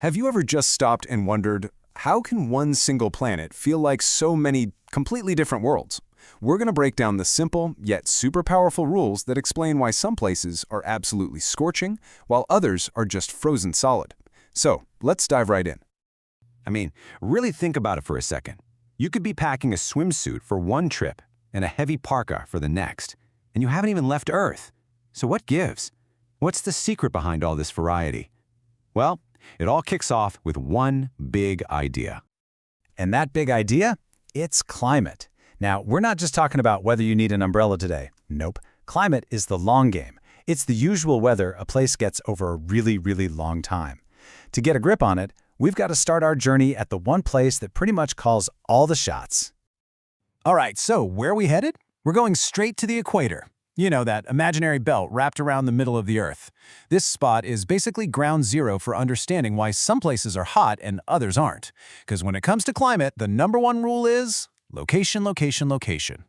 Have you ever just stopped and wondered, how can one single planet feel like so many completely different worlds? We're going to break down the simple, yet super powerful rules that explain why some places are absolutely scorching, while others are just frozen solid. So, let's dive right in. Really think about it for a second. You could be packing a swimsuit for one trip and a heavy parka for the next, and you haven't even left Earth. So what gives? What's the secret behind all this variety? Well, it all kicks off with one big idea. And that big idea? It's climate. Now, we're not just talking about whether you need an umbrella today. Nope. Climate is the long game. It's the usual weather a place gets over a really, really long time. To get a grip on it, we've got to start our journey at the one place that pretty much calls all the shots. All right, so where are we headed? We're going straight to the equator. You know, that imaginary belt wrapped around the middle of the Earth. This spot is basically ground zero for understanding why some places are hot and others aren't. Because when it comes to climate, the #1 rule is location, location, location.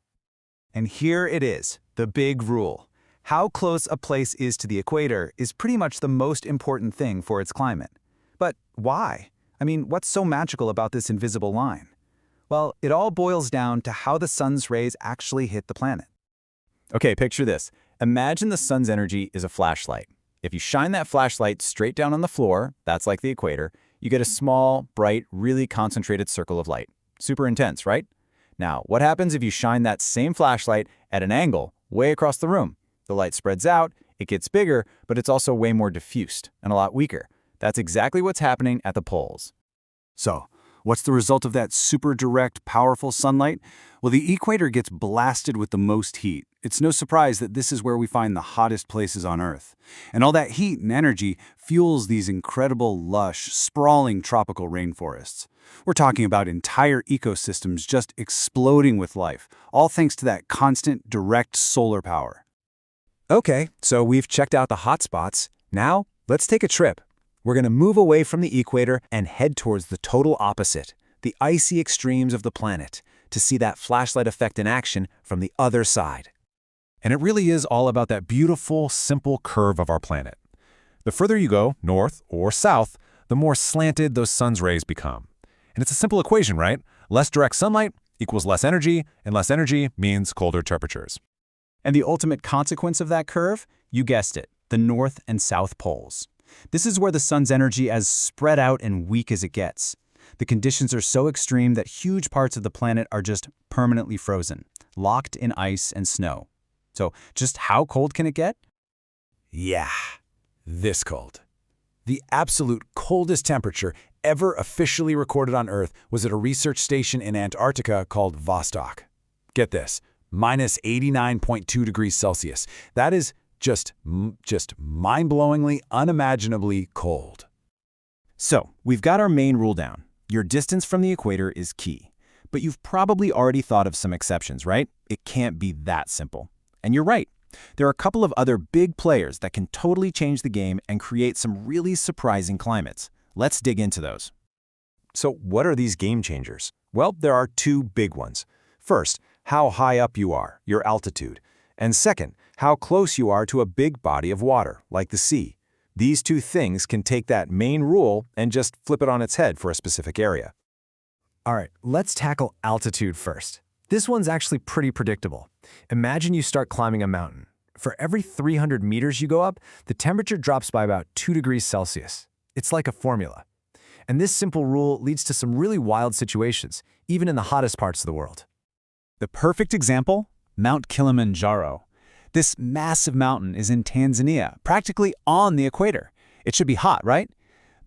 And here it is, the big rule. How close a place is to the equator is pretty much the most important thing for its climate. But why? What's so magical about this invisible line? Well, it all boils down to how the sun's rays actually hit the planet. Okay, picture this. Imagine the sun's energy is a flashlight. If you shine that flashlight straight down on the floor, that's like the equator, you get a small, bright, really concentrated circle of light. Super intense, right? Now, what happens if you shine that same flashlight at an angle way across the room? The light spreads out, it gets bigger, but it's also way more diffused and a lot weaker. That's exactly what's happening at the poles. So, what's the result of that super direct, powerful sunlight? Well, the equator gets blasted with the most heat. It's no surprise that this is where we find the hottest places on Earth. And all that heat and energy fuels these incredible, lush, sprawling tropical rainforests. We're talking about entire ecosystems just exploding with life, all thanks to that constant, direct solar power. Okay, so we've checked out the hot spots. Now, let's take a trip. We're going to move away from the equator and head towards the total opposite, the icy extremes of the planet, to see that flashlight effect in action from the other side. And it really is all about that beautiful, simple curve of our planet. The further you go, north or south, the more slanted those sun's rays become. And it's a simple equation, right? Less direct sunlight equals less energy, and less energy means colder temperatures. And the ultimate consequence of that curve? You guessed it, the north and south poles. This is where the sun's energy is as spread out and weak as it gets. The conditions are so extreme that huge parts of the planet are just permanently frozen, locked in ice and snow. So just how cold can it get? Yeah, this cold. The absolute coldest temperature ever officially recorded on Earth was at a research station in Antarctica called Vostok. Get this, minus 89.2 degrees Celsius. That is just mind-blowingly, unimaginably cold. So, we've got our main rule down. Your distance from the equator is key. But you've probably already thought of some exceptions, right? It can't be that simple. And you're right. There are a couple of other big players that can totally change the game and create some really surprising climates. Let's dig into those. So what are these game changers? Well, there are two big ones. First, how high up you are, your altitude. And second, how close you are to a big body of water, like the sea. These two things can take that main rule and just flip it on its head for a specific area. All right, let's tackle altitude first. This one's actually pretty predictable. Imagine you start climbing a mountain. For every 300 meters you go up, the temperature drops by about 2 degrees Celsius. It's like a formula. And this simple rule leads to some really wild situations, even in the hottest parts of the world. The perfect example? Mount Kilimanjaro. This massive mountain is in Tanzania, practically on the equator. It should be hot, right?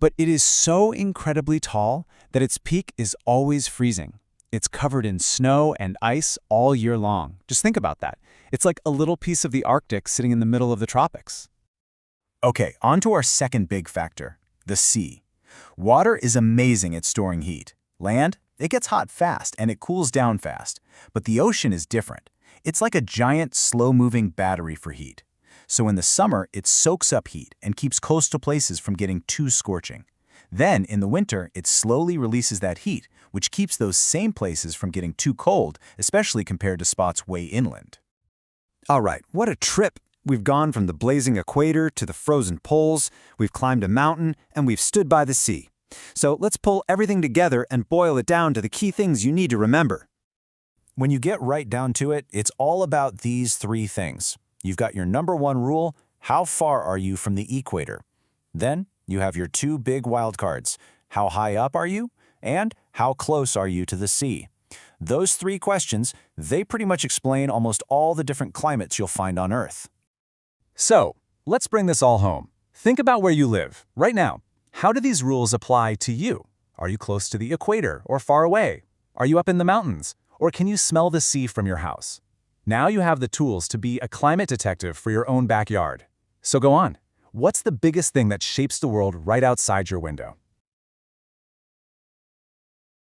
But it is so incredibly tall that its peak is always freezing. It's covered in snow and ice all year long. Just think about that. It's like a little piece of the Arctic sitting in the middle of the tropics. Okay, on to our second big factor, the sea. Water is amazing at storing heat. Land, it gets hot fast and it cools down fast. But the ocean is different. It's like a giant, slow-moving battery for heat. So in the summer, it soaks up heat and keeps coastal places from getting too scorching. Then, in the winter, it slowly releases that heat, which keeps those same places from getting too cold, especially compared to spots way inland. All right, what a trip! We've gone from the blazing equator to the frozen poles, we've climbed a mountain, and we've stood by the sea. So let's pull everything together and boil it down to the key things you need to remember. When you get right down to it, it's all about these three things. You've got your number one rule: how far are you from the equator? Then you have your two big wild cards: how high up are you, and how close are you to the sea? Those three questions, they pretty much explain almost all the different climates you'll find on Earth. So, let's bring this all home. Think about where you live, right now. How do these rules apply to you? Are you close to the equator or far away? Are you up in the mountains? Or can you smell the sea from your house? Now you have the tools to be a climate detective for your own backyard. So go on. What's the biggest thing that shapes the world right outside your window?